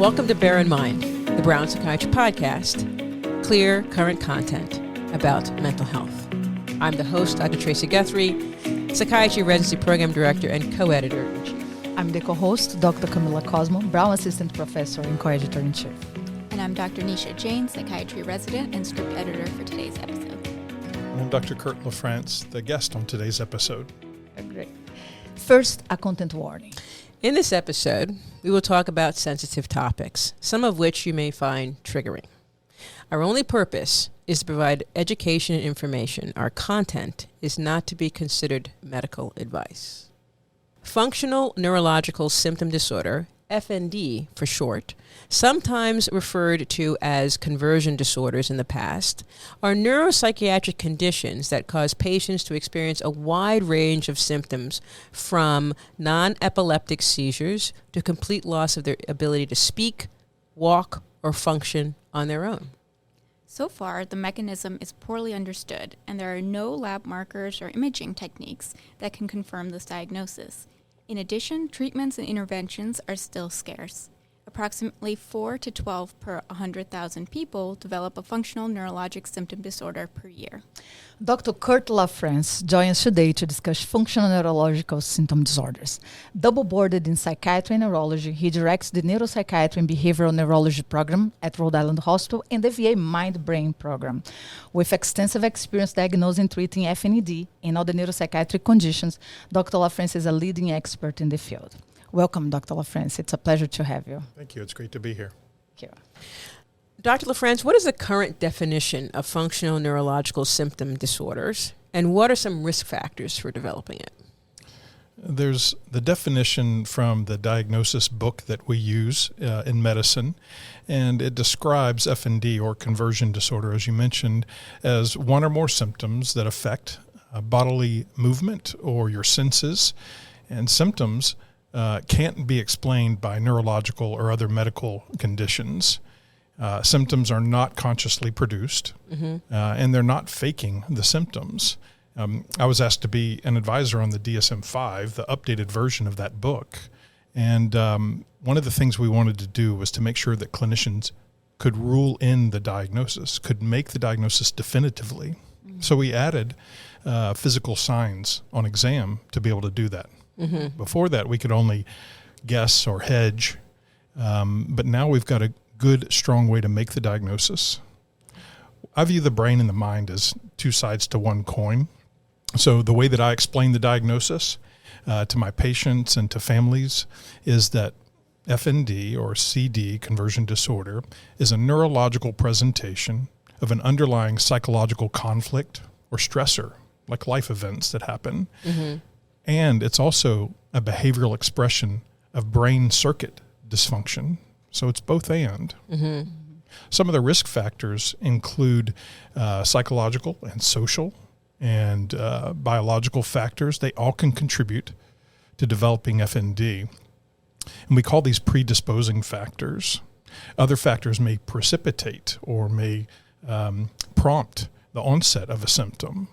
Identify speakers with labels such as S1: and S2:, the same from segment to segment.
S1: Welcome to Bear in Mind, the Brown Psychiatry Podcast. Clear, current content about mental health. I'm the host, Dr. Tracey Guthrie, Psychiatry Residency Program Director and Co-Editor-in-Chief.
S2: I'm the co-host, Dr. Camilla Cosmo, Brown Assistant Professor and Co-Editor-in-Chief.
S3: And I'm Dr. Nisha, Jain, Psychiatry Resident and Script Editor for today's episode.
S4: I'm Dr. Curt LaFrance, the guest on today's episode.
S2: Great. First, a content warning.
S1: In this episode, we will talk about sensitive topics, some of which you may find triggering. Our only purpose is to provide education and information. Our content is not to be considered medical advice. Functional Neurological Symptom Disorder, FND for short, sometimes referred to as conversion disorders in the past, are neuropsychiatric conditions that cause patients to experience a wide range of symptoms from non-epileptic seizures to complete loss of their ability to speak, walk, or function on their own.
S3: So far, the mechanism is poorly understood, and there are no lab markers or imaging techniques that can confirm this diagnosis. In addition, treatments and interventions are still scarce. Approximately 4 to 12 per 100,000 people develop a functional neurologic symptom disorder per year.
S2: Dr. Curt LaFrance joins today to discuss functional neurological symptom disorders. Double-boarded in psychiatry and neurology, he directs the Neuropsychiatry and Behavioral Neurology program at Rhode Island Hospital and the VA Mind-Brain program. With extensive experience diagnosing and treating FND and other neuropsychiatric conditions, Dr. LaFrance is a leading expert in the field. Welcome, Dr. LaFrance. It's a pleasure to have you.
S4: Thank you. It's great to be here.
S2: Thank you.
S1: Dr. LaFrance, what is the current definition of functional neurological symptom disorders, and what are some risk factors for developing it?
S4: There's the definition from the diagnosis book that we use in medicine, and it describes FND, or conversion disorder, as you mentioned, as one or more symptoms that affect bodily movement or your senses, and symptoms can't be explained by neurological or other medical conditions. Symptoms are not consciously produced, and they're not faking the symptoms. I was asked to be an advisor on the DSM-5, the updated version of that book. And one of the things we wanted to do was to make sure that clinicians could rule in the diagnosis, could make the diagnosis definitively. So we added physical signs on exam to be able to do that. Before that, we could only guess or hedge, but now we've got a good, strong way to make the diagnosis. I view the brain and the mind as two sides to one coin. So the way that I explain the diagnosis to my patients and to families is that FND, or CD, conversion disorder, is a neurological presentation of an underlying psychological conflict or stressor, like life events that happen. And it's also a behavioral expression of brain circuit dysfunction. So it's both and. Some of the risk factors include psychological and social and biological factors. They all can contribute to developing FND. And we call these predisposing factors. Other factors may precipitate or may prompt the onset of a symptom.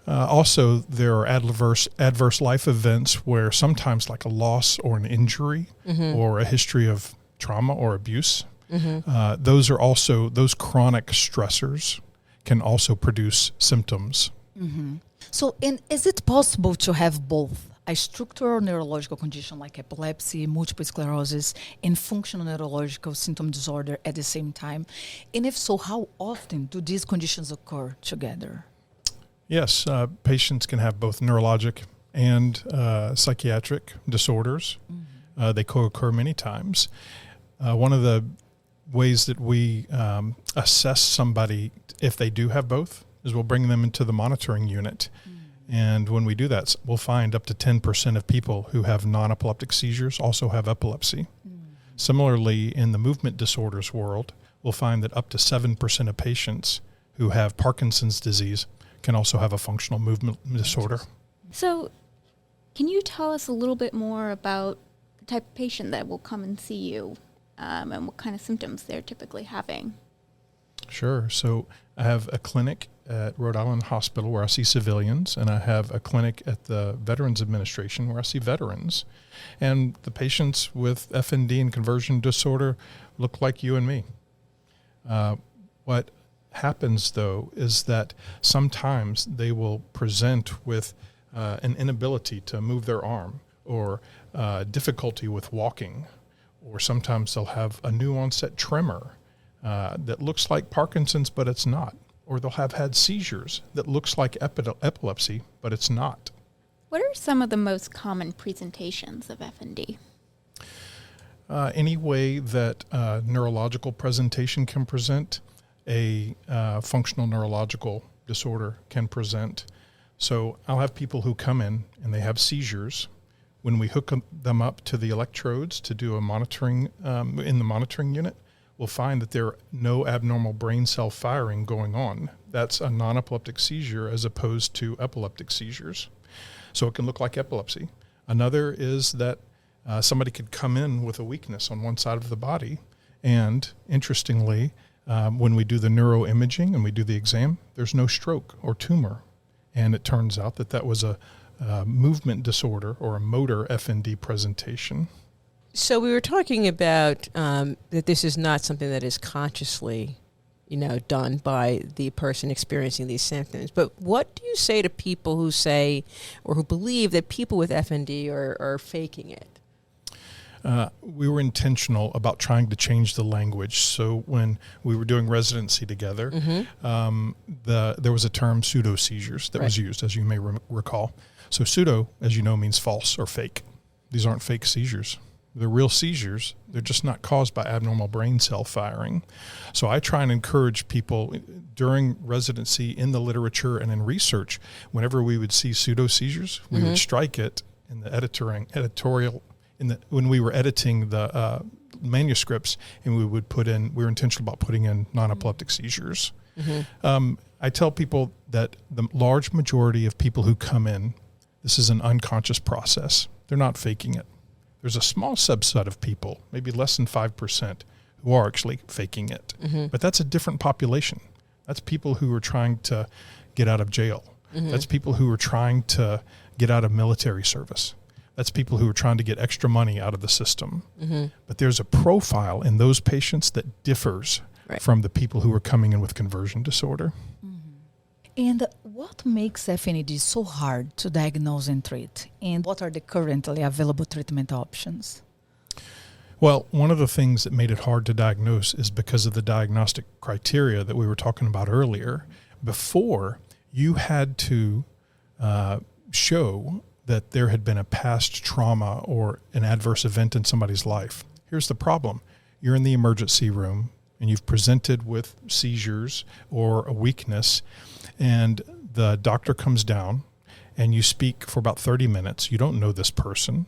S4: Also, there are adverse life events where sometimes, like a loss or an injury or a history of trauma or abuse, those chronic stressors can also produce symptoms.
S2: So, is it possible to have both a structural neurological condition like epilepsy, multiple sclerosis, and functional neurological symptom disorder at the same time? And if so, how often do these conditions occur together?
S4: Yes, patients can have both neurologic and psychiatric disorders. They co-occur many times. One of the ways that we assess somebody if they do have both is we'll bring them into the monitoring unit. And when we do that, we'll find up to 10% of people who have non-epileptic seizures also have epilepsy. Similarly, in the movement disorders world, we'll find that up to 7% of patients who have Parkinson's disease can also have a functional movement disorder.
S3: So, can you tell us a little bit more about the type of patient that will come and see you and what kind of symptoms they're typically having?
S4: Sure. So I have a clinic at Rhode Island Hospital where I see civilians, and I have a clinic at the Veterans Administration where I see veterans. And the patients with FND and conversion disorder look like you and me. What happens, though, is that sometimes they will present with an inability to move their arm, or difficulty with walking, or sometimes they'll have a new onset tremor that looks like Parkinson's, but it's not. Or they'll have had seizures that looks like epilepsy, but it's not.
S3: What are some of the most common presentations of FND?
S4: Any way that neurological presentation can present, a functional neurological disorder can present. So I'll have people who come in and they have seizures. When we hook them up to the electrodes to do a monitoring in the monitoring unit, we'll find that there are no abnormal brain cell firing going on. That's a non-epileptic seizure as opposed to epileptic seizures. So it can look like epilepsy. Another is that somebody could come in with a weakness on one side of the body, and interestingly, when we do the neuroimaging and we do the exam, there's no stroke or tumor. And it turns out that that was a movement disorder or a motor FND presentation.
S1: So we were talking about that this is not something that is consciously, done by the person experiencing these symptoms. But what do you say to people who say or who believe that people with FND are faking it?
S4: We were intentional about trying to change the language. So when we were doing residency together, there was a term pseudo seizures that was used, as you may recall. So pseudo, as you know, means false or fake. These aren't fake seizures. They're real seizures. They're just not caused by abnormal brain cell firing. So I try and encourage people during residency in the literature and in research, whenever we would see pseudo seizures, we would strike it in the editorial. When we were editing the manuscripts, and we were intentional about putting in non-epileptic seizures. I tell people that the large majority of people who come in, this is an unconscious process. They're not faking it. There's a small subset of people, maybe less than 5%, who are actually faking it. But that's a different population. That's people who are trying to get out of jail. That's people who are trying to get out of military service. That's people who are trying to get extra money out of the system. But there's a profile in those patients that differs from the people who are coming in with conversion disorder.
S2: And what makes FND so hard to diagnose and treat? And what are the currently available treatment options?
S4: Well, one of the things that made it hard to diagnose is because of the diagnostic criteria that we were talking about earlier. Before, you had to show that there had been a past trauma or an adverse event in somebody's life. Here's the problem. You're in the emergency room and you've presented with seizures or a weakness, and the doctor comes down and you speak for about 30 minutes. You don't know this person.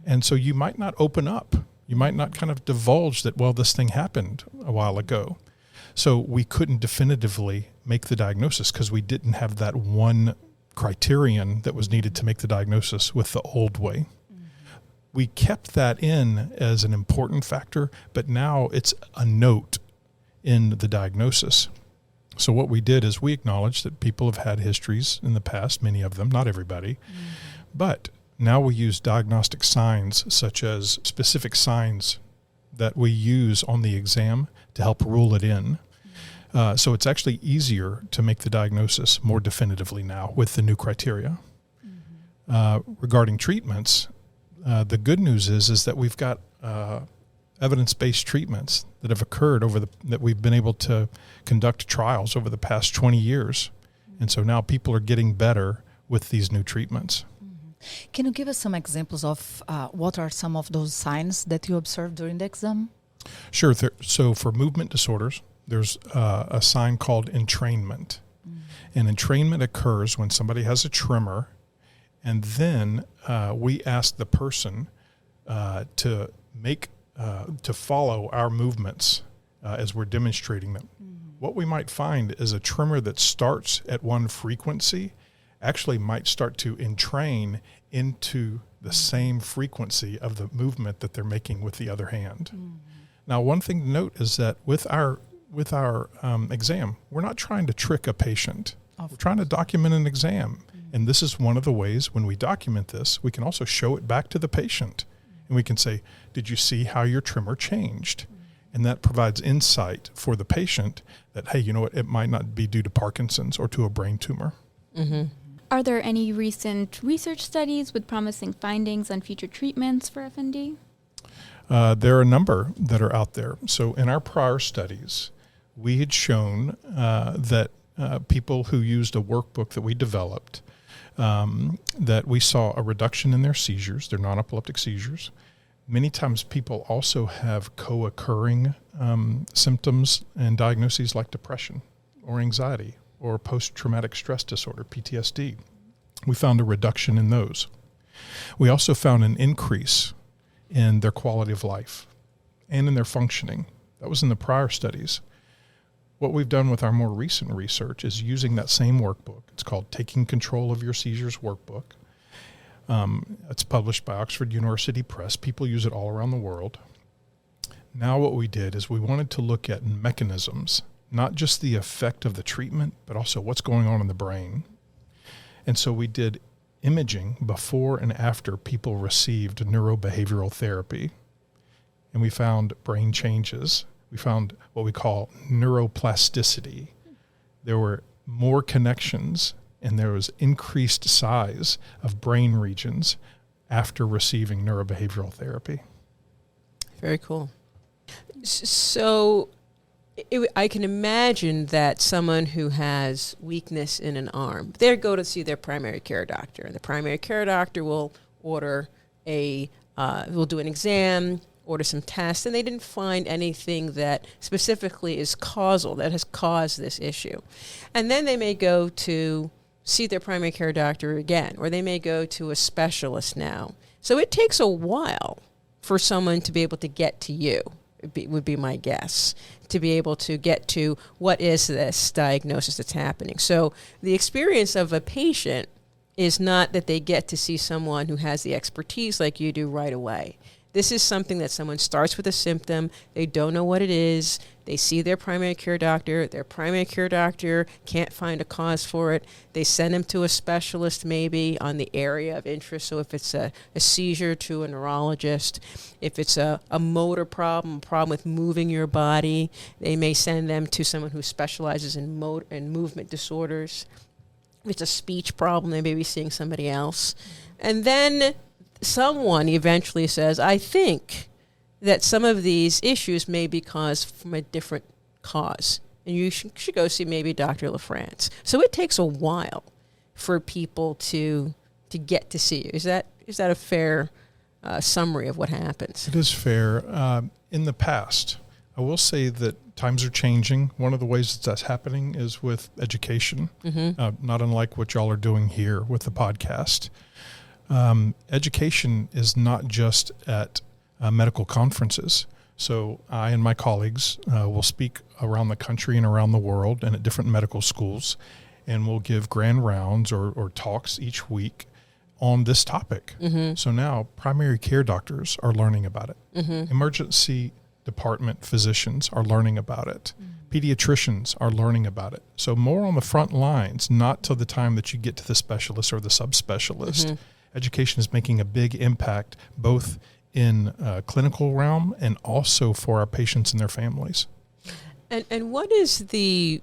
S4: And so you might not open up. You might not kind of divulge that, well, this thing happened a while ago. So we couldn't definitively make the diagnosis because we didn't have that one criterion that was needed to make the diagnosis with the old way. We kept that in as an important factor, but now it's a note in the diagnosis. So what we did is we acknowledged that people have had histories in the past, many of them, not everybody, but now we use diagnostic signs such as specific signs that we use on the exam to help rule it in. So it's actually easier to make the diagnosis more definitively now with the new criteria. Regarding treatments, the good news is that we've got evidence-based treatments that have occurred that we've been able to conduct trials over the past 20 years. And so now people are getting better with these new treatments.
S2: Can you give us some examples of what are some of those signs that you observed during the exam?
S4: Sure. So for movement disorders, there's a sign called entrainment. And entrainment occurs when somebody has a tremor, and then we ask the person to follow our movements as we're demonstrating them. What we might find is a tremor that starts at one frequency actually might start to entrain into the same frequency of the movement that they're making with the other hand. Now, one thing to note is that with our with our exam, we're not trying to trick a patient. We're trying to document an exam. And this is one of the ways when we document this, we can also show it back to the patient. And we can say, did you see how your tremor changed? And that provides insight for the patient that, hey, you know what, it might not be due to Parkinson's or to a brain tumor.
S1: Mm-hmm.
S3: Are there any recent research studies with promising findings on future treatments for FND?
S4: There are a number that are out there. So in our prior studies, we had shown that people who used a workbook that we developed, that we saw a reduction in their seizures, their non-epileptic seizures. Many times people also have co-occurring symptoms and diagnoses like depression or anxiety or post-traumatic stress disorder, PTSD. We found a reduction in those. We also found an increase in their quality of life and in their functioning. That was in the prior studies. What we've done with our more recent research is using that same workbook. It's called Taking Control of Your Seizures Workbook. It's published by Oxford University Press. People use it all around the world. Now what we did is we wanted to look at mechanisms, not just the effect of the treatment, but also what's going on in the brain. And so we did imaging before and after people received neurobehavioral therapy. And we found brain changes. We found what we call neuroplasticity. There were more connections and there was increased size of brain regions after receiving neurobehavioral therapy.
S1: Very cool. So I can imagine that someone who has weakness in an arm, they go to see their primary care doctor, and the primary care doctor will order will do an exam, order some tests, and they didn't find anything that specifically is causal, that has caused this issue. And then they may go to see their primary care doctor again, or they may go to a specialist now. So it takes a while for someone to be able to get to you, would be my guess, to be able to get to what is this diagnosis that's happening. So the experience of a patient is not that they get to see someone who has the expertise like you do right away. This is something that someone starts with a symptom, they don't know what it is, they see their primary care doctor can't find a cause for it, they send them to a specialist maybe on the area of interest, so if it's a seizure, to a neurologist, if it's a motor problem, a problem with moving your body, they may send them to someone who specializes in movement disorders. If it's a speech problem, they may be seeing somebody else. And then someone eventually says, I think that some of these issues may be caused from a different cause. And you should go see maybe Dr. LaFrance. So it takes a while for people to get to see you. Is that a fair summary of what happens?
S4: It is fair. In the past, I will say that times are changing. One of the ways that's happening is with education, not unlike what y'all are doing here with the podcast. Education is not just at medical conferences. So I and my colleagues will speak around the country and around the world and at different medical schools, and we'll give grand rounds or talks each week on this topic. So now primary care doctors are learning about it. Emergency department physicians are learning about it. Pediatricians are learning about it. So more on the front lines, not till the time that you get to the specialist or the subspecialist. Education is making a big impact both in clinical realm and also for our patients and their families.
S1: And what is the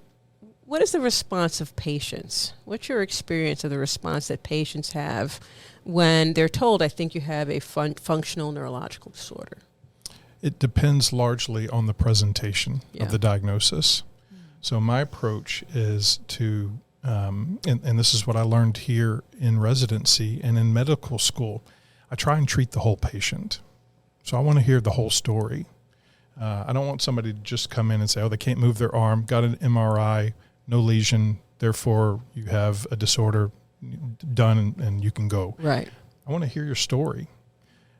S1: response of patients? What's your experience of the response that patients have when they're told, I think you have a functional neurological disorder?
S4: It depends largely on the presentation of the diagnosis. So my approach is to and this is what I learned here in residency and in medical school. I try and treat the whole patient. So I want to hear the whole story. I don't want somebody to just come in and say, oh, they can't move their arm, got an MRI, no lesion, therefore you have a disorder, done and you can go.
S1: Right.
S4: I want to hear your story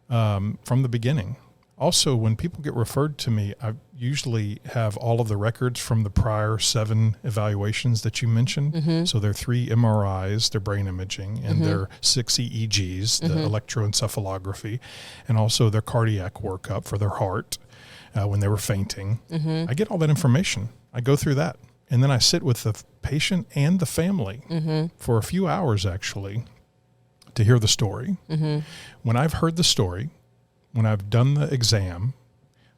S4: from the beginning. Also, when people get referred to me, I usually have all of the records from the prior 7 evaluations that you mentioned. So there are 3 MRIs, their brain imaging, and their 6 EEGs, the electroencephalography, and also their cardiac workup for their heart when they were fainting. I get all that information. I go through that. And then I sit with the patient and the family for a few hours, actually, to hear the story. When I've heard the story, when I've done the exam,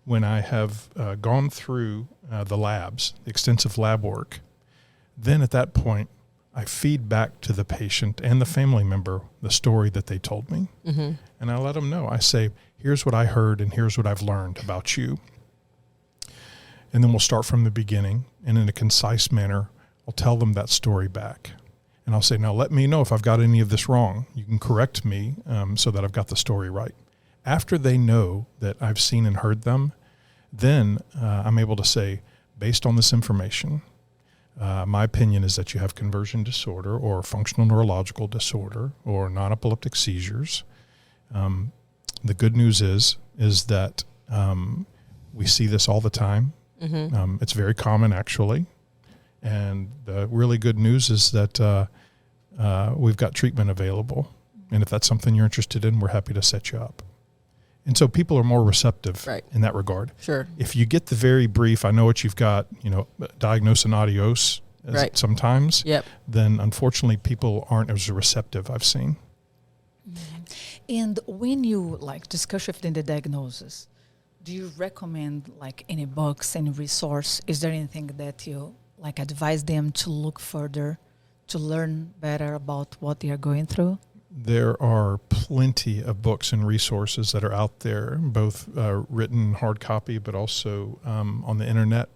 S4: when I have gone through the labs, the extensive lab work, then at that point, I feed back to the patient and the family member the story that they told me. And I let them know. I say, here's what I heard and here's what I've learned about you. And then we'll start from the beginning, and in a concise manner, I'll tell them that story back. And I'll say, now let me know if I've got any of this wrong. You can correct me so that I've got the story right. After they know that I've seen and heard them, then I'm able to say, based on this information, my opinion is that you have conversion disorder or functional neurological disorder or non-epileptic seizures. The good news is that we see this all the time. It's very common, actually. And the really good news is that we've got treatment available. And if that's something you're interested in, we're happy to set you up. And so people are more receptive in that regard.
S1: Sure.
S4: If you get the very brief, I know what you've got, diagnose and adios sometimes, then unfortunately people aren't as receptive, I've seen.
S2: And when you discuss with the diagnosis, do you recommend any books, any resource? Is there anything that you advise them to look further, to learn better about what they are going through?
S4: There are plenty of books and resources that are out there, both written hard copy, but also on the internet.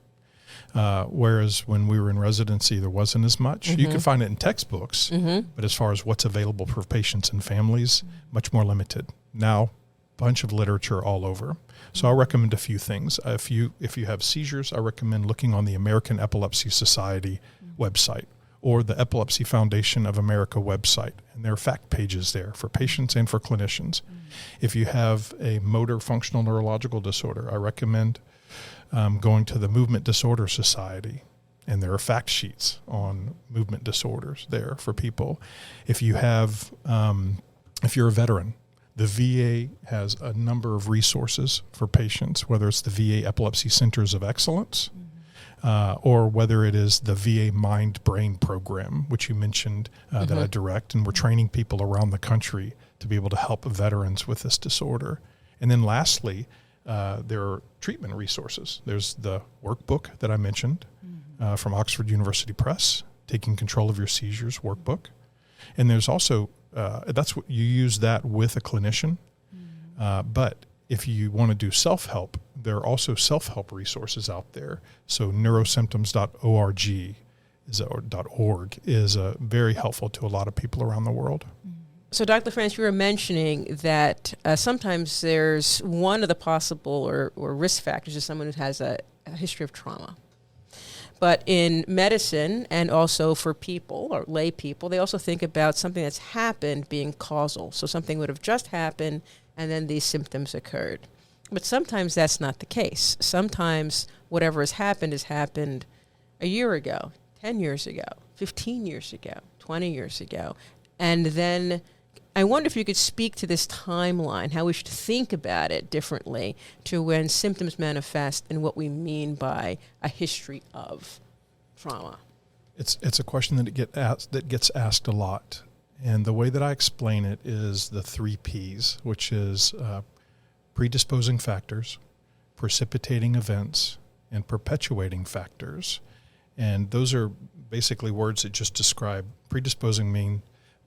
S4: Whereas when we were in residency, there wasn't as much. You can find it in textbooks, but as far as what's available for patients and families, much more limited. Now, bunch of literature all over. So I'll recommend a few things. If you have seizures, I recommend looking on the American Epilepsy Society website or the Epilepsy Foundation of America website. And there are fact pages there for patients and for clinicians. If you have a motor functional neurological disorder, I recommend going to the Movement Disorder Society. And there are fact sheets on movement disorders there for people. If you have, if you're a veteran, the VA has a number of resources for patients, whether it's the VA Epilepsy Centers of Excellence, or whether it is the VA Mind-Brain Program, which you mentioned that I direct, and we're training people around the country to be able to help veterans with this disorder. And then lastly, there are treatment resources. There's the workbook that I mentioned from Oxford University Press, Taking Control of Your Seizures workbook. And there's also, that's what you use that with a clinician. But if you want to do self-help, there are also self-help resources out there. So neurosymptoms.org is very helpful to a lot of people around the world.
S1: So, Dr. LaFrance, you were mentioning that sometimes there's one of the possible or risk factors is someone who has a history of trauma. But in medicine and also for people or lay people, they also think about something that's happened being causal. So something would have just happened and then these symptoms occurred. But sometimes that's not the case. Sometimes whatever has happened a year ago, 10 years ago, 15 years ago, 20 years ago. And then I wonder if you could speak to this timeline, how we should think about it differently to when symptoms manifest and what we mean by a history of trauma.
S4: It's a question that gets asked a lot. And the way that I explain it is the 3 Ps, which is predisposing factors, precipitating events, and perpetuating factors. And those are basically words that just describe predisposing mean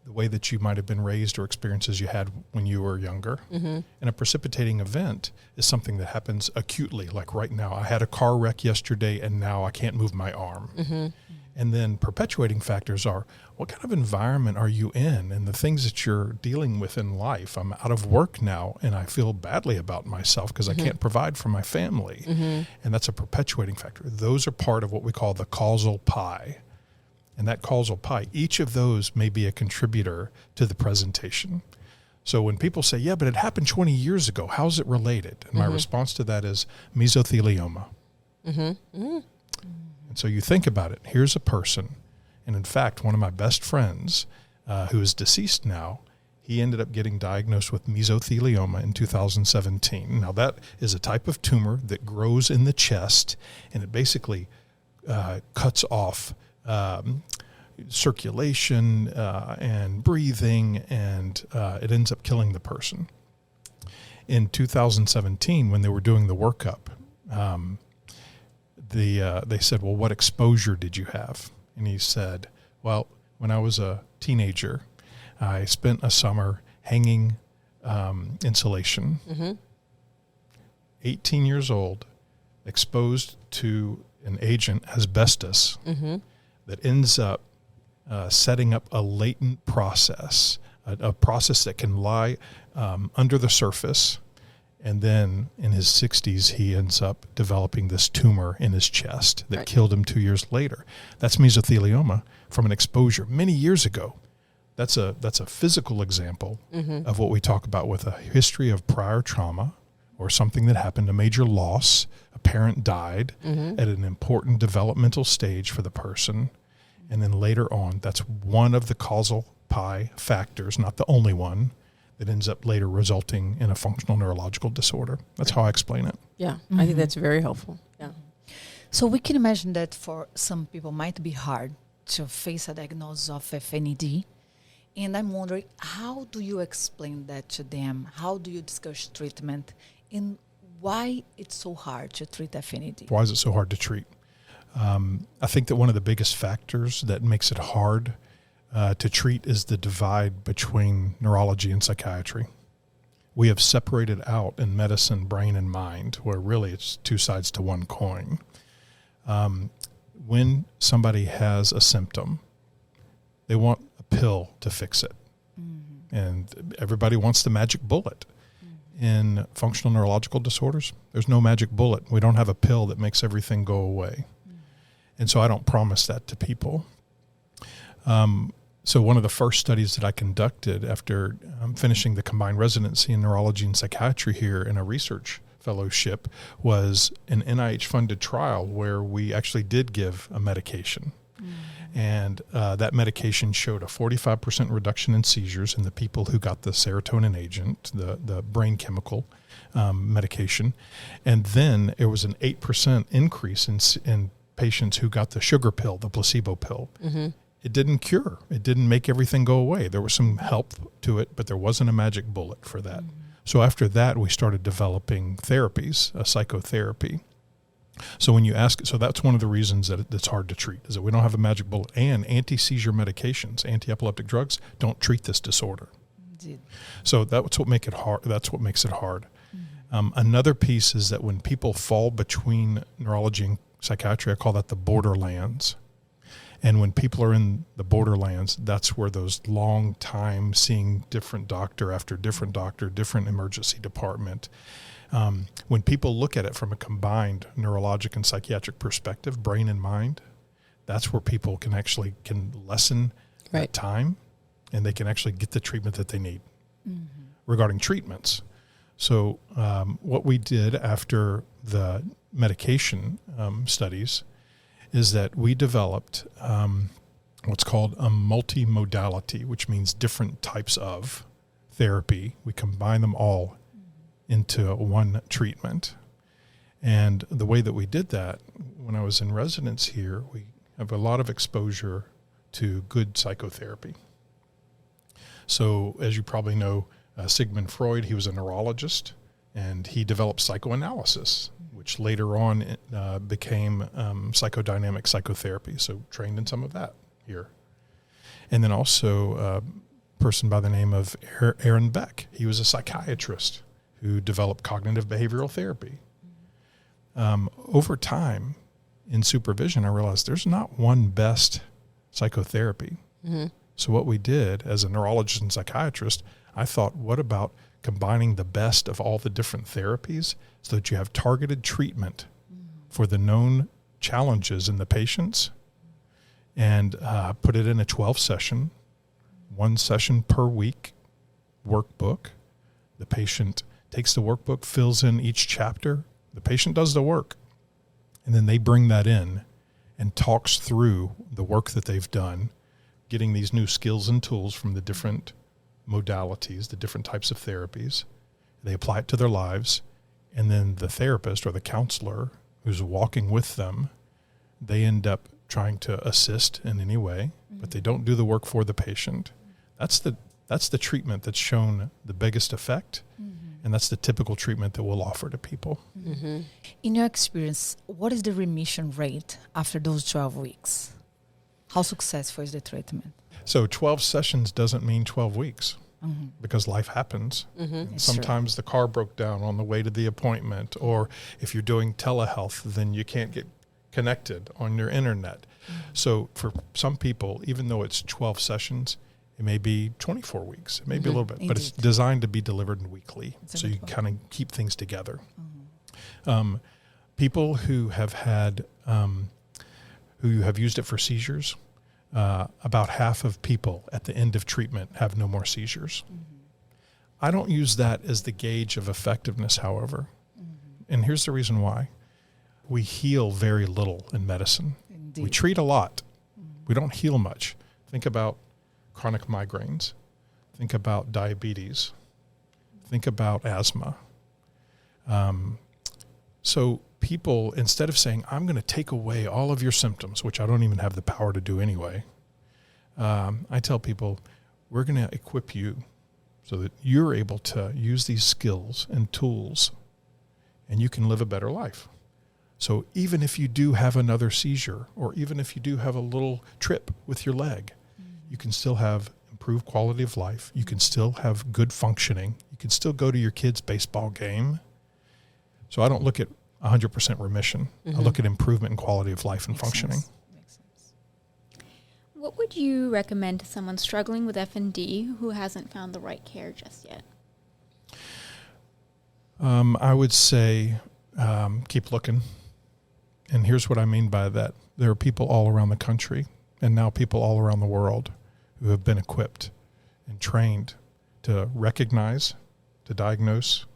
S4: the way that you might have been raised or experiences you had when you were younger. And a precipitating event is something that happens acutely, like right now. I had a car wreck yesterday and now I can't move my arm. And then perpetuating factors are, what kind of environment are you in and the things that you're dealing with in life? I'm out of work now and I feel badly about myself because I can't provide for my family. And that's a perpetuating factor. Those are part of what we call the causal pie. And that causal pie, each of those may be a contributor to the presentation. So when people say, yeah, but it happened 20 years ago, how's it related? And my response to that is mesothelioma. And so you think about it. Here's a person, and in fact, one of my best friends who is deceased now, he ended up getting diagnosed with mesothelioma in 2017. Now that is a type of tumor that grows in the chest, and it basically cuts off circulation and breathing, and it ends up killing the person. In 2017, when they were doing the workup, they said, well, what exposure did you have? And he said, well, when I was a teenager, I spent a summer hanging insulation, 18 years old, exposed to an agent, asbestos, that ends up setting up a latent process, a process that can lie under the surface. And then in his 60s, he ends up developing this tumor in his chest that killed him 2 years later. That's mesothelioma from an exposure many years ago. That's a physical example of what we talk about with a history of prior trauma or something that happened, a major loss. A parent died at an important developmental stage for the person. And then later on, that's one of the causal pi factors, not the only one, that ends up later resulting in a functional neurological disorder. That's how I explain it.
S1: Yeah, I think that's very helpful. Yeah.
S2: So we can imagine that for some people might be hard to face a diagnosis of FNED. And I'm wondering, how do you explain that to them? How do you discuss treatment? And why it's so hard to treat FNED?
S4: Why is it so hard to treat? I think that one of the biggest factors that makes it hard to treat is the divide between neurology and psychiatry. We have separated out in medicine brain and mind, where really it's two sides to one coin. When somebody has a symptom, they want a pill to fix it. And everybody wants the magic bullet. In functional neurological disorders, there's no magic bullet. We don't have a pill that makes everything go away. And so I don't promise that to people. So one of the first studies that I conducted after finishing the combined residency in neurology and psychiatry here in a research fellowship was an NIH-funded trial where we actually did give a medication. And that medication showed a 45% reduction in seizures in the people who got the serotonin agent, the brain chemical medication. And then there was an 8% increase in patients who got the sugar pill, the placebo pill. It didn't cure. It didn't make everything go away. There was some help to it, but there wasn't a magic bullet for that. So after that, we started developing therapies, a psychotherapy. So when you ask, so that's one of the reasons that it's hard to treat, is that we don't have a magic bullet. And anti-seizure medications, anti-epileptic drugs, don't treat this disorder.
S2: Indeed.
S4: So that's what makes it hard. That's what makes it hard. Another piece is that when people fall between neurology and psychiatry, I call that the borderlands. And when people are in the borderlands, that's where those long time seeing different doctor after different doctor, different emergency department. When people look at it from a combined neurologic and psychiatric perspective, brain and mind, that's where people can lessen that time, and they can actually get the treatment that they need. Regarding treatments. So what we did after the medication studies is that we developed what's called a multimodality, which means different types of therapy. We combine them all into one treatment. And the way that we did that, when I was in residence here, we have a lot of exposure to good psychotherapy. So as you probably know, Sigmund Freud, he was a neurologist, and he developed psychoanalysis, which later on became psychodynamic psychotherapy. So trained in some of that here. And then also a person by the name of Aaron Beck. He was a psychiatrist who developed cognitive behavioral therapy. Over time, in supervision, I realized there's not one best psychotherapy. So what we did as a neurologist and psychiatrist, I thought, what about combining the best of all the different therapies so that you have targeted treatment for the known challenges in the patients, and put it in a 12-session, 1 session per week workbook. The patient takes the workbook, fills in each chapter. The patient does the work, and then they bring that in and talks through the work that they've done, getting these new skills and tools from the different modalities, the different types of therapies. They apply it to their lives, and then the therapist or the counselor who's walking with them they end up trying to assist in any way, but they don't do the work for the patient. That's the treatment that's shown the biggest effect, and that's the typical treatment that we'll offer to people.
S2: Mm-hmm. In your experience, what is the remission rate after those 12 weeks? How successful is the treatment?
S4: So 12 sessions doesn't mean 12 weeks because life happens. Sometimes the car broke down on the way to the appointment, or if you're doing telehealth, then you can't get connected on your internet. So for some people, even though it's 12 sessions, it may be 24 weeks. It may be a little bit, but it's designed to be delivered weekly. So you kind of keep things together. People who have had, who have used it for seizures, about half of people at the end of treatment have no more seizures. I don't use that as the gauge of effectiveness, however. And here's the reason why. We heal very little in medicine. Indeed. We treat a lot. We don't heal much. Think about chronic migraines. Think about diabetes. Think about asthma. So people, instead of saying, I'm going to take away all of your symptoms, which I don't even have the power to do anyway, I tell people, we're going to equip you so that you're able to use these skills and tools and you can live a better life. So even if you do have another seizure, or even if you do have a little trip with your leg, you can still have improved quality of life. You can still have good functioning. You can still go to your kid's baseball game. So I don't look at 100% remission. I look at improvement in quality of life and functioning.
S2: Makes sense.
S3: What would you recommend to someone struggling with FND who hasn't found the right care just yet?
S4: I would say keep looking. And here's what I mean by that. There are people all around the country and now people all around the world who have been equipped and trained to recognize, to diagnose,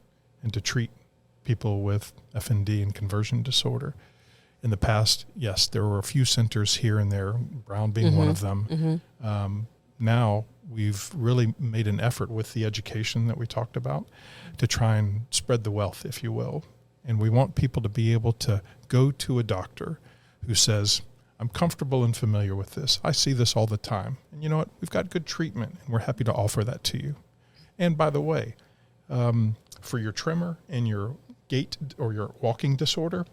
S4: and to treat people with FND and conversion disorder. In the past, yes, there were a few centers here and there, Brown being one of them. Now we've really made an effort with the education that we talked about to try and spread the wealth, if you will. And we want people to be able to go to a doctor who says, I'm comfortable and familiar with this. I see this all the time. And you know what? We've got good treatment, and we're happy to offer that to you. And by the way, for your tremor and your gait or your walking disorder,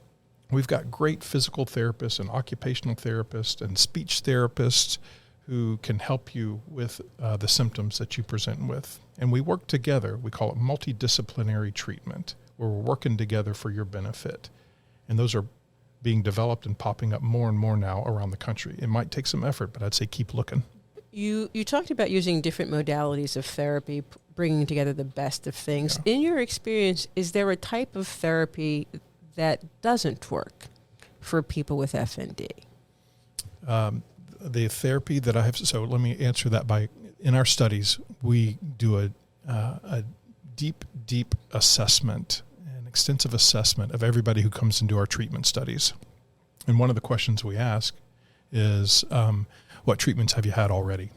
S4: we've got great physical therapists and occupational therapists and speech therapists who can help you with the symptoms that you present with. And we work together. We call it multidisciplinary treatment, where we're working together for your benefit. And those are being developed and popping up more and more now around the country. It might take some effort, but I'd say keep looking.
S1: You talked about using different modalities of therapy, bringing together the best of things. Yeah. In your experience, is there a type of therapy that doesn't work for people with FND?
S4: The therapy that I have, so let me answer that by, in our studies, we do a deep assessment, an extensive assessment of everybody who comes into our treatment studies. And one of the questions we ask is, what treatments have you had already?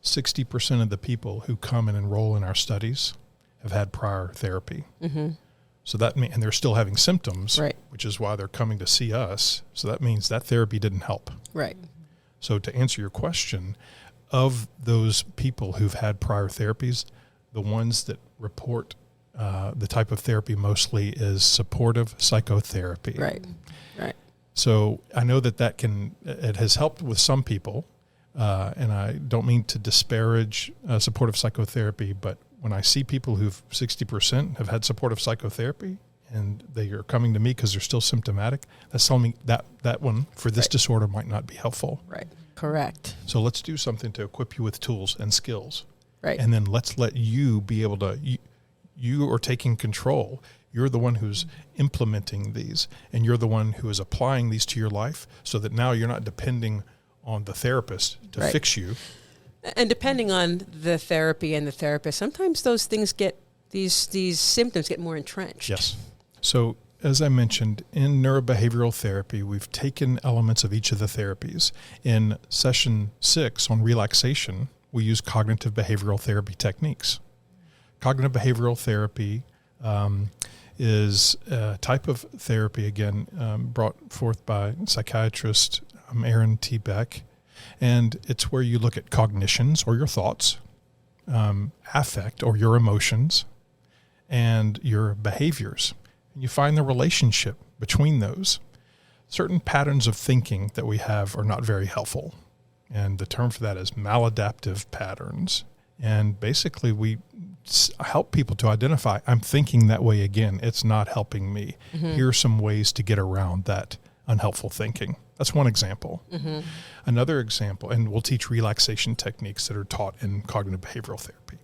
S4: 60% of the people who come and enroll in our studies have had prior therapy. So that means, and they're still having symptoms,
S1: right,
S4: which is why they're coming to see us. So that means that therapy didn't help.
S1: Right.
S4: So to answer your question, of those people who've had prior therapies, the ones that report the type of therapy mostly is supportive psychotherapy.
S1: Right.
S4: So I know that it has helped with some people, and I don't mean to disparage supportive psychotherapy, but when I see people who've 60% have had supportive psychotherapy and they are coming to me because they're still symptomatic, that's telling me that one for this disorder might not be helpful.
S1: Right. Correct.
S4: So let's do something to equip you with tools and skills.
S1: Right.
S4: And then let's let you be able to, you are taking control. You're the one who's implementing these, and you're the one who is applying these to your life so that now you're not depending on the therapist to fix you.
S1: And depending on the therapy and the therapist, sometimes those things these symptoms get more entrenched.
S4: Yes. So as I mentioned, in neurobehavioral therapy, we've taken elements of each of the therapies. In session 6 on relaxation, we use cognitive behavioral therapy techniques. Cognitive behavioral therapy is a type of therapy, again, brought forth by psychiatrist Aaron T. Beck. And it's where you look at cognitions or your thoughts, affect or your emotions, and your behaviors. And you find the relationship between those. Certain patterns of thinking that we have are not very helpful. And the term for that is maladaptive patterns. And basically we help people to identify, I'm thinking that way again. It's not helping me. Here are some ways to get around that unhelpful thinking. That's one example. Another example, and we'll teach relaxation techniques that are taught in cognitive behavioral therapy.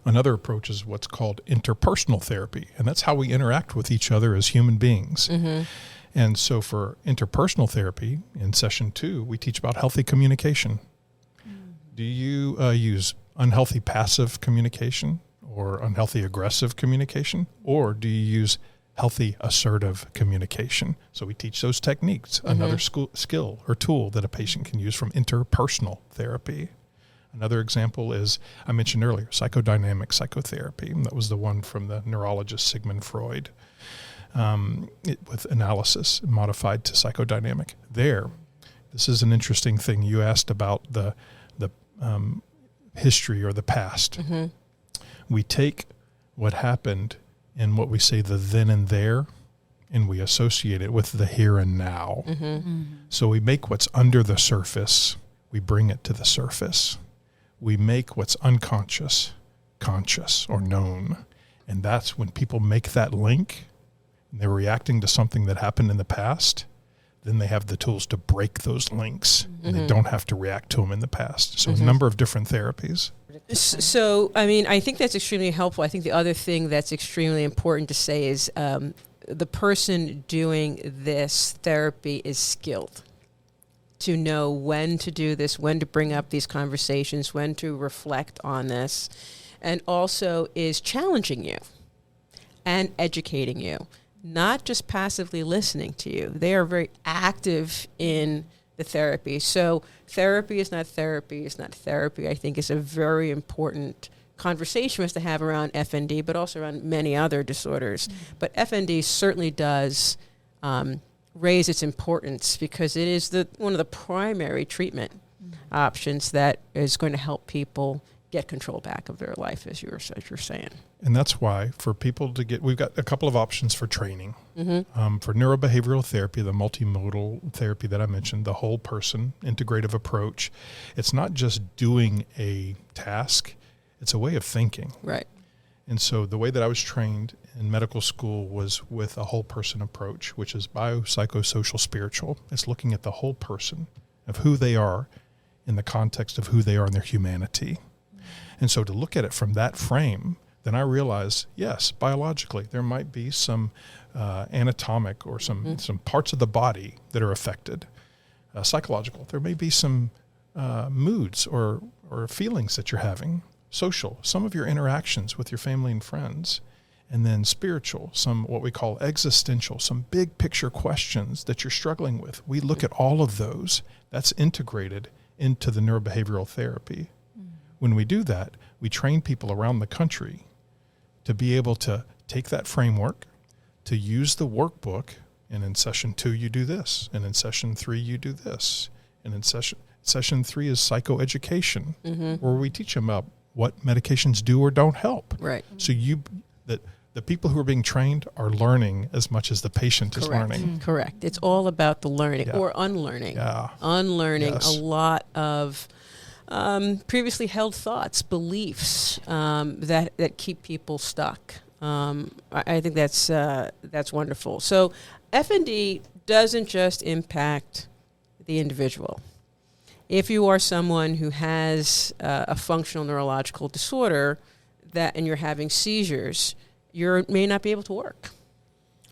S4: Another approach is what's called interpersonal therapy, and that's how we interact with each other as human beings. And so for interpersonal therapy, in session 2, we teach about healthy communication. Do you use unhealthy passive communication or unhealthy aggressive communication, or do you use healthy assertive communication? So we teach those techniques, another skill or tool that a patient can use from interpersonal therapy. Another example is, I mentioned earlier, psychodynamic psychotherapy. That was the one from the neurologist Sigmund Freud, with analysis modified to psychodynamic. This is an interesting thing. You asked about the history or the past. We take what happened in what we say the then and there, and we associate it with the here and now. So we make what's under the surface, we bring it to the surface. We make what's unconscious conscious or known. And that's when people make that link, and they're reacting to something that happened in the past, then they have the tools to break those links, and they don't have to react to them in the past. So a number of different therapies.
S1: So, I mean, I think that's extremely helpful. I think the other thing that's extremely important to say is the person doing this therapy is skilled to know when to do this, when to bring up these conversations, when to reflect on this, and also is challenging you and educating you, not just passively listening to you. They are very active in the therapy. So therapy is not therapy, I think is a very important conversation for us to have around FND, but also around many other disorders. But FND certainly does raise its importance because it is one of the primary treatment options that is going to help people get control back of their life, as you're saying.
S4: And that's why for people to we've got a couple of options for training. For neurobehavioral therapy, the multimodal therapy that I mentioned, the whole person integrative approach, it's not just doing a task, it's a way of thinking.
S1: Right.
S4: And so the way that I was trained in medical school was with a whole person approach, which is biopsychosocial spiritual. It's looking at the whole person of who they are in the context of who they are in their humanity. And so to look at it from that frame, then I realized, yes, biologically, there might be some anatomic or some parts of the body that are affected. Psychological, there may be some moods or feelings that you're having. Social, some of your interactions with your family and friends. And then spiritual, some what we call existential, some big picture questions that you're struggling with. We look at all of those. That's integrated into the neurobehavioral therapy. When we do that, we train people around the country to be able to take that framework, to use the workbook, and in session 2 you do this, and in session 3 you do this, and in session 3 is psychoeducation, where we teach them about what medications do or don't help.
S1: Right.
S4: So the people who are being trained are learning as much as the patient is learning.
S1: Correct. It's all about the learning or unlearning. Unlearning a lot of previously held thoughts, beliefs that keep people stuck. I think that's wonderful. So FND doesn't just impact the individual. If you are someone who has a functional neurological disorder and you're having seizures, you may not be able to work.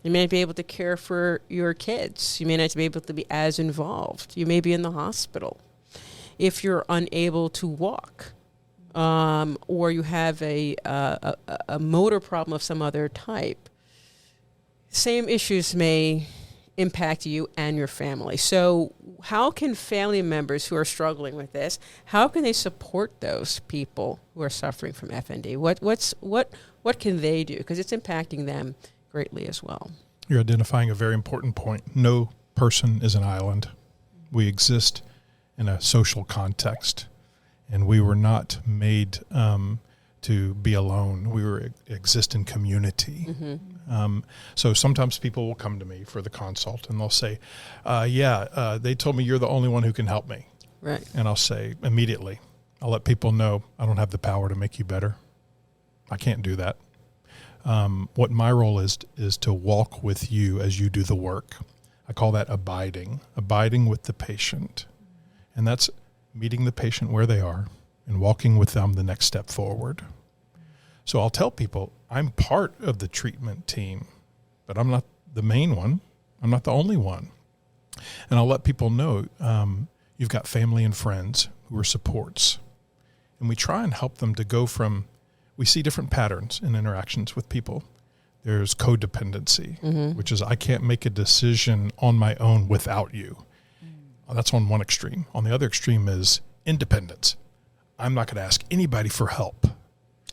S1: You may not be able to care for your kids. You may not be able to be as involved. You may be in the hospital. If you're unable to walk, or you have a motor problem of some other type, same issues may impact you and your family. So how can family members who are struggling with this, how can they support those people who are suffering from FND? What can they do? Because it's impacting them greatly as well.
S4: You're identifying a very important point. No person is an island. We exist in a social context, and we were not made to be alone. We exist in community. So sometimes people will come to me for the consult, and they'll say, they told me you're the only one who can help me.
S1: Right.
S4: And I'll say immediately, I'll let people know I don't have the power to make you better. I can't do that. What my role is to walk with you as you do the work. I call that abiding with the patient. And that's meeting the patient where they are and walking with them the next step forward. So I'll tell people I'm part of the treatment team, but I'm not the main one. I'm not the only one. And I'll let people know you've got family and friends who are supports. And we try and help them to go from, we see different patterns in interactions with people. There's codependency, which is I can't make a decision on my own without you. That's on one extreme. On the other extreme is independence. I'm not going to ask anybody for help.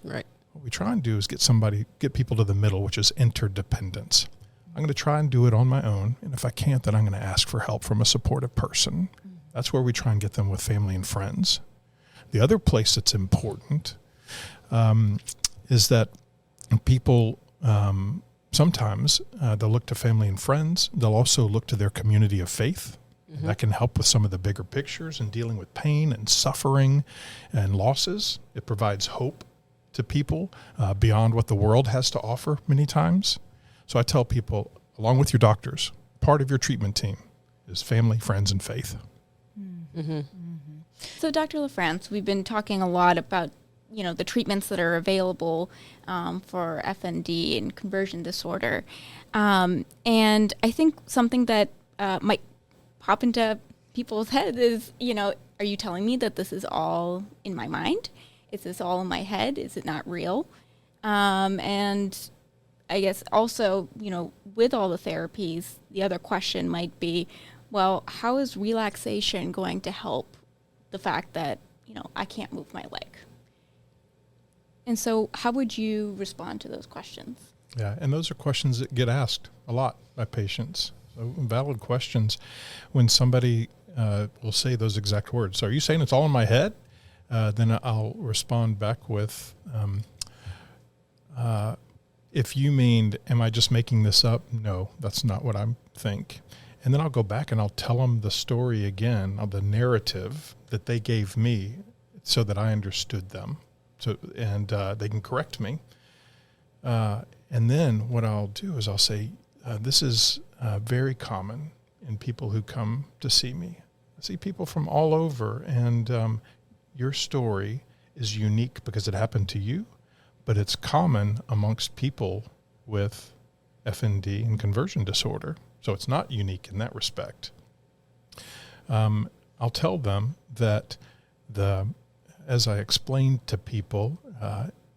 S1: Right.
S4: What we try and do is get people to the middle, which is interdependence. I'm going to try and do it on my own, and if I can't, then I'm going to ask for help from a supportive person. That's where we try and get them with family and friends. The other place that's important is that people sometimes they'll look to family and friends. They'll also look to their community of faith. That can help with some of the bigger pictures and dealing with pain and suffering and losses. It provides hope to people beyond what the world has to offer many times. So I tell people, along with your doctors, part of your treatment team is family, friends, and faith.
S3: So Dr. LaFrance, we've been talking a lot about the treatments that are available for FND and conversion disorder. And I think something that might pop into people's heads is, are you telling me that this is all in my mind? Is this all in my head? Is it not real? And I guess also, with all the therapies, the other question might be, well, how is relaxation going to help the fact that, I can't move my leg? And so how would you respond to those questions?
S4: Yeah, and those are questions that get asked a lot by patients. So valid questions. When somebody will say those exact words, so are you saying it's all in my head? Then I'll respond back with, if you mean, am I just making this up? No, that's not what I think. And then I'll go back and I'll tell them the story again, of the narrative that they gave me so that I understood them. So, and they can correct me. And then what I'll do is I'll say, this is very common in people who come to see me. I see people from all over, and your story is unique because it happened to you, but it's common amongst people with FND and conversion disorder. So it's not unique in that respect. I'll tell them that as I explained to people,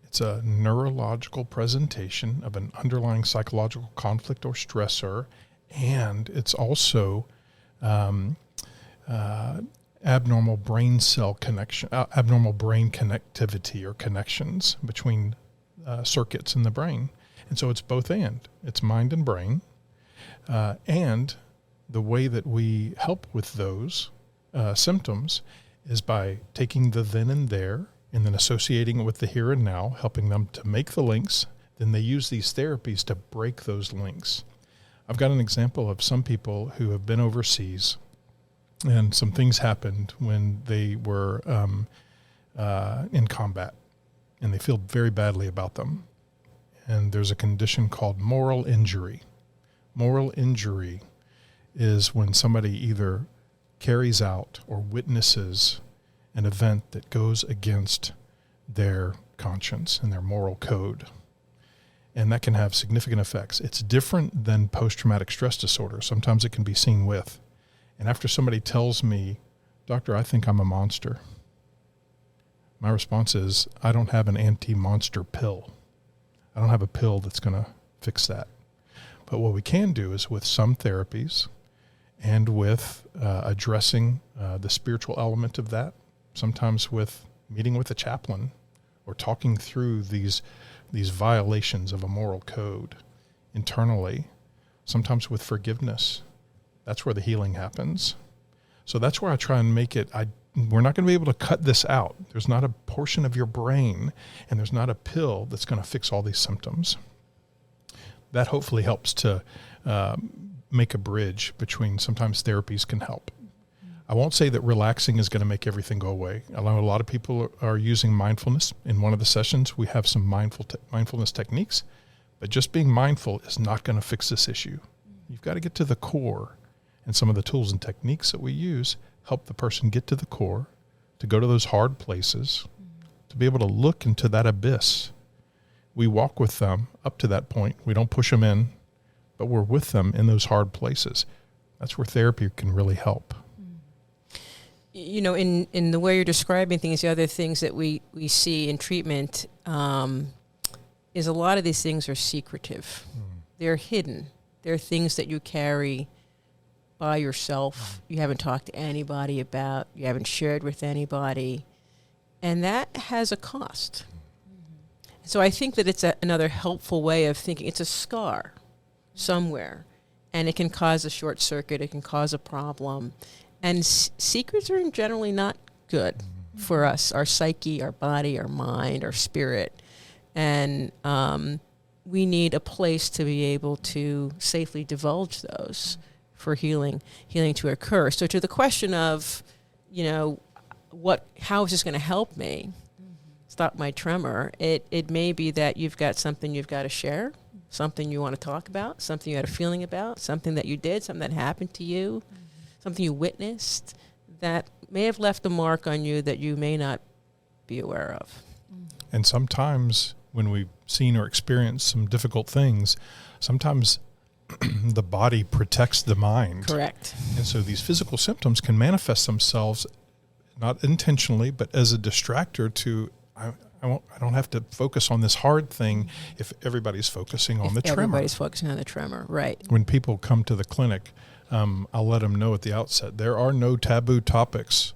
S4: it's a neurological presentation of an underlying psychological conflict or stressor, and it's also abnormal brain cell connection, abnormal brain connectivity or connections between circuits in the brain. And so it's both and. It's mind and brain. And the way that we help with those symptoms is by taking the then and there and then associating it with the here and now, helping them to make the links. Then they use these therapies to break those links. I've got an example of some people who have been overseas, and some things happened when they were in combat, and they feel very badly about them. And there's a condition called moral injury. Moral injury is when somebody either carries out or witnesses an event that goes against their conscience and their moral code. And that can have significant effects. It's different than post-traumatic stress disorder. Sometimes it can be seen with. And after somebody tells me, "Doctor, I think I'm a monster," my response is, I don't have an anti-monster pill. I don't have a pill that's going to fix that. But what we can do is with some therapies and with addressing the spiritual element of that, sometimes with meeting with a chaplain or talking through these violations of a moral code, internally, sometimes with forgiveness. That's where the healing happens. So that's where I try and make it, we're not going to be able to cut this out. There's not a portion of your brain, and there's not a pill that's going to fix all these symptoms. That hopefully helps to make a bridge between, sometimes therapies can help. I won't say that relaxing is going to make everything go away. I know a lot of people are using mindfulness. In one of the sessions, we have some mindfulness techniques, but just being mindful is not going to fix this issue. You've got to get to the core, and some of the tools and techniques that we use help the person get to the core, to go to those hard places, to be able to look into that abyss. We walk with them up to that point. We don't push them in, but we're with them in those hard places. That's where therapy can really help.
S1: You know, in the way you're describing things, the other things that we see in treatment is a lot of these things are secretive. They're hidden. They're things that you carry by yourself. You haven't talked to anybody about. You haven't shared with anybody. And that has a cost. So I think that it's another helpful way of thinking. It's a scar somewhere, and it can cause a short circuit. It can cause a problem. And secrets are generally not good for us, our psyche, our body, our mind, our spirit. And we need a place to be able to safely divulge those for healing to occur. So to the question of, you know, how is this going to help me stop my tremor? It may be that you've got something you've got to share, something you want to talk about, something you had a feeling about, something that you did, something that happened to you, something you witnessed that may have left a mark on you that you may not be aware of.
S4: And sometimes when we've seen or experienced some difficult things, sometimes the body protects the mind.
S1: Correct.
S4: And so these physical symptoms can manifest themselves not intentionally, but as a distractor to, I don't have to focus on this hard thing if everybody's focusing on the tremor.
S1: Everybody's focusing on the tremor, right.
S4: When people come to the clinic, I'll let them know at the outset, there are no taboo topics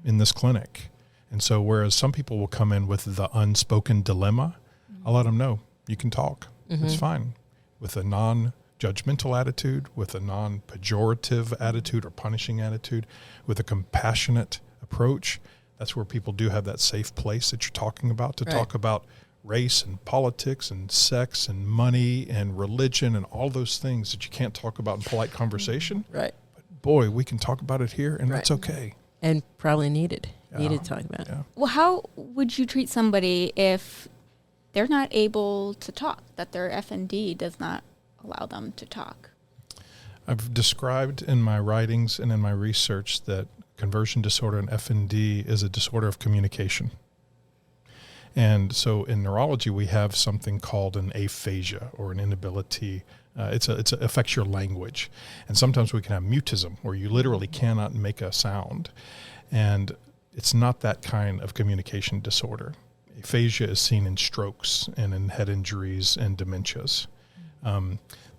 S4: in this clinic. And so whereas some people will come in with the unspoken dilemma, I'll let them know, you can talk. It's fine. With a non-judgmental attitude, with a non-pejorative attitude or punishing attitude, with a compassionate approach, that's where people do have that safe place that you're talking about to talk about race and politics and sex and money and religion and all those things that you can't talk about in polite conversation.
S1: Right.
S4: But boy, we can talk about it here, and that's okay.
S1: And probably needed to talk about.
S4: Yeah.
S3: Well, how would you treat somebody if they're not able to talk, that their FND does not allow them to talk?
S4: I've described in my writings and in my research that conversion disorder and FND is a disorder of communication. And so in neurology, we have something called an aphasia, or an inability. It affects your language. And sometimes we can have mutism, where you literally cannot make a sound. And it's not that kind of communication disorder. Aphasia is seen in strokes and in head injuries and dementias.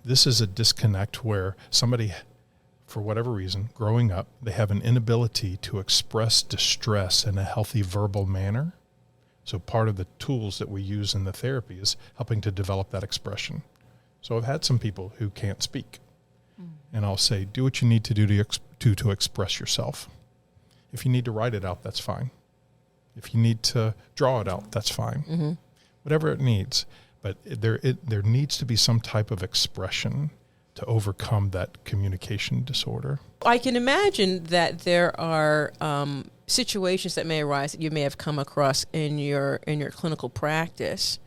S4: This is a disconnect where somebody, for whatever reason, growing up, they have an inability to express distress in a healthy verbal manner. So part of the tools that we use in the therapy is helping to develop that expression. So I've had some people who can't speak, and I'll say, do what you need to do to express yourself. If you need to write it out, that's fine. If you need to draw it out, that's fine. Whatever it needs. But there needs to be some type of expression to overcome that communication disorder.
S1: I can imagine that there are situations that may arise that you may have come across in your clinical practice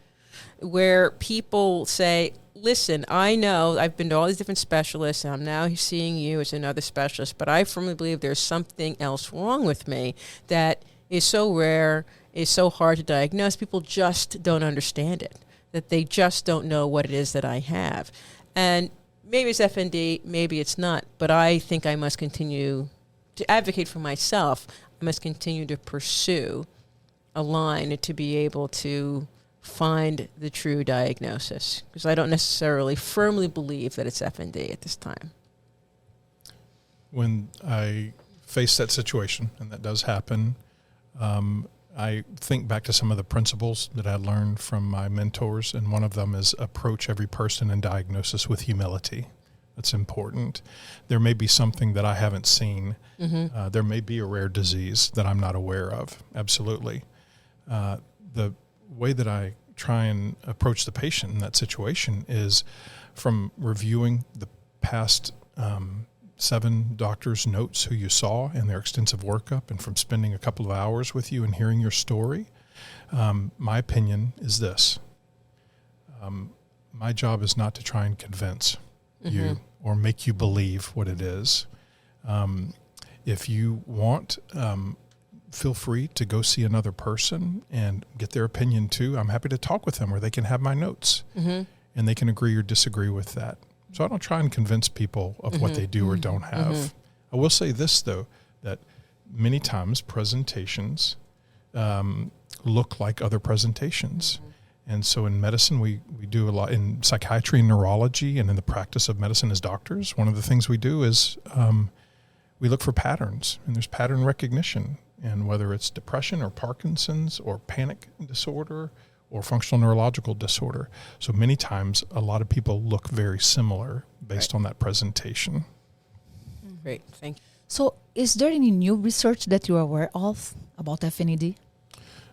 S1: where people say, listen, I know I've been to all these different specialists, and I'm now seeing you as another specialist, but I firmly believe there's something else wrong with me that is so rare, is so hard to diagnose. People just don't understand it, that they just don't know what it is that I have. And maybe it's FND, maybe it's not, but I think I must continue to advocate for myself. I must continue to pursue a line to be able to find the true diagnosis, because I don't necessarily firmly believe that it's FND at this time. When
S4: I face that situation, and that does happen, I think back to some of the principles that I learned from my mentors, and one of them is approach every person in diagnosis with humility. That's important. There may be something that I haven't seen. There may be a rare disease that I'm not aware of. Absolutely. The way that I try and approach the patient in that situation is from reviewing the past 7 doctors' notes who you saw and their extensive workup, and from spending a couple of hours with you and hearing your story. My opinion is this. My job is not to try and convince you or make you believe what it is. If you want, feel free to go see another person and get their opinion too. I'm happy to talk with them, or they can have my notes and they can agree or disagree with that. So I don't try and convince people of what they do or don't have. I will say this, though, that many times presentations look like other presentations. And so in medicine, we do a lot in psychiatry and neurology, and in the practice of medicine as doctors. One of the things we do is we look for patterns, and there's pattern recognition. And whether it's depression or Parkinson's or panic disorder or functional neurological disorder. So many times, a lot of people look very similar based on that presentation.
S1: Great, thank you.
S2: So is there any new research that you are aware of about FNED?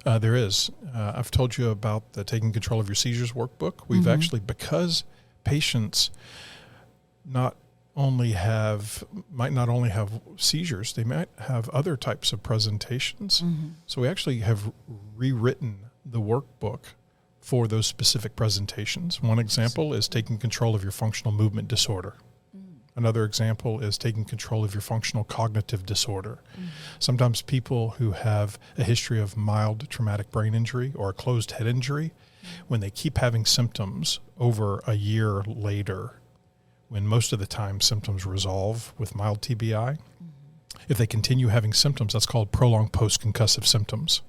S4: There is. I've told you about the Taking Control of Your Seizures workbook. We've actually, because patients might not only have seizures, they might have other types of presentations. So we actually have rewritten the workbook for those specific presentations. One example is taking control of your functional movement disorder. Another example is taking control of your functional cognitive disorder. Sometimes people who have a history of mild traumatic brain injury or a closed head injury, when they keep having symptoms over a year later, when most of the time symptoms resolve with mild TBI, if they continue having symptoms, that's called prolonged post-concussive symptoms.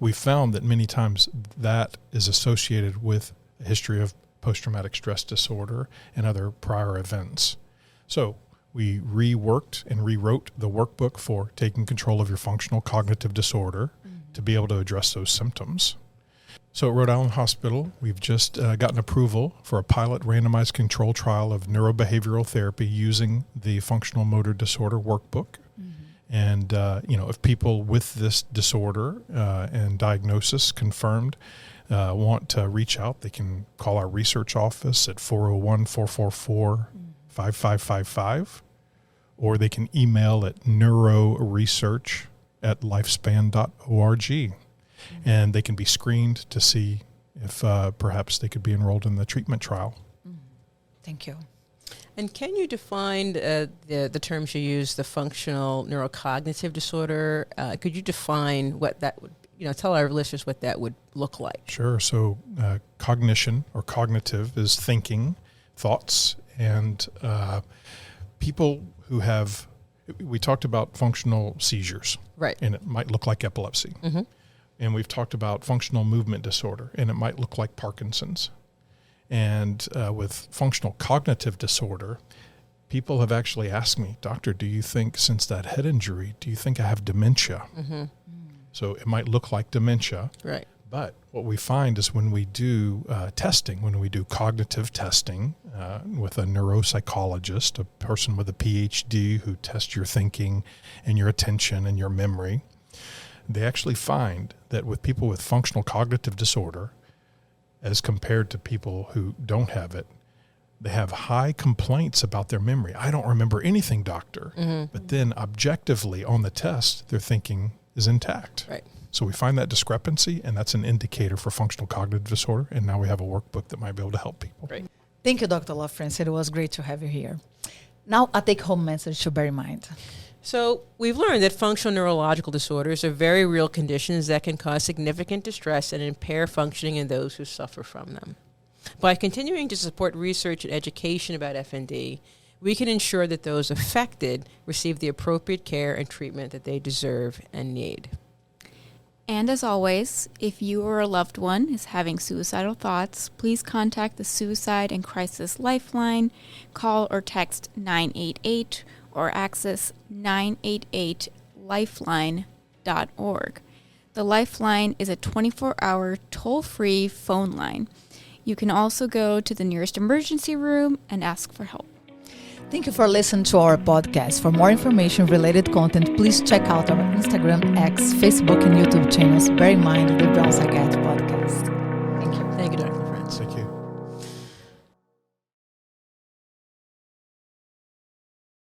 S4: We found that many times that is associated with a history of post-traumatic stress disorder and other prior events. So we reworked and rewrote the workbook for taking control of your functional cognitive disorder to be able to address those symptoms. So at Rhode Island Hospital, we've just gotten approval for a pilot randomized control trial of neurobehavioral therapy using the functional motor disorder workbook. And, if people with this disorder and diagnosis confirmed want to reach out, they can call our research office at 401-444-5555, or they can email at neuroresearch@lifespan.org. And they can be screened to see if perhaps they could be enrolled in the treatment trial.
S2: Thank you.
S1: And can you define the terms you use, the functional neurocognitive disorder? Could you define what that would, tell our listeners what that would look like?
S4: Sure. So cognition or cognitive is thinking, thoughts, and people who have, we talked about functional seizures.
S1: Right.
S4: And it might look like epilepsy. And we've talked about functional movement disorder, and it might look like Parkinson's. And with functional cognitive disorder, people have actually asked me, doctor, do you think since that head injury, do you think I have dementia? So it might look like dementia.
S1: Right.
S4: But what we find is when we do testing, when we do cognitive testing with a neuropsychologist, a person with a PhD who tests your thinking and your attention and your memory, they actually find that with people with functional cognitive disorder, as compared to people who don't have it, they have high complaints about their memory. I don't remember anything, doctor. But then objectively on the test, their thinking is intact.
S1: Right.
S4: So we find that discrepancy, and that's an indicator for functional cognitive disorder. And now we have a workbook that might be able to help people.
S1: Right.
S2: Thank you, Dr. LaFrance. It was great to have you here. Now, a take-home message to bear in mind.
S1: So we've learned that functional neurological disorders are very real conditions that can cause significant distress and impair functioning in those who suffer from them. By continuing to support research and education about FND, we can ensure that those affected receive the appropriate care and treatment that they deserve and need.
S3: And as always, if you or a loved one is having suicidal thoughts, please contact the Suicide and Crisis Lifeline, call or text 988, or access 988lifeline.org. The Lifeline is a 24-hour toll-free phone line. You can also go to the nearest emergency room and ask for help.
S2: Thank you for listening to our podcast. For more information related content, please check out our Instagram, X, Facebook, and YouTube channels. Bear in mind the Brown Psychiatry Podcast.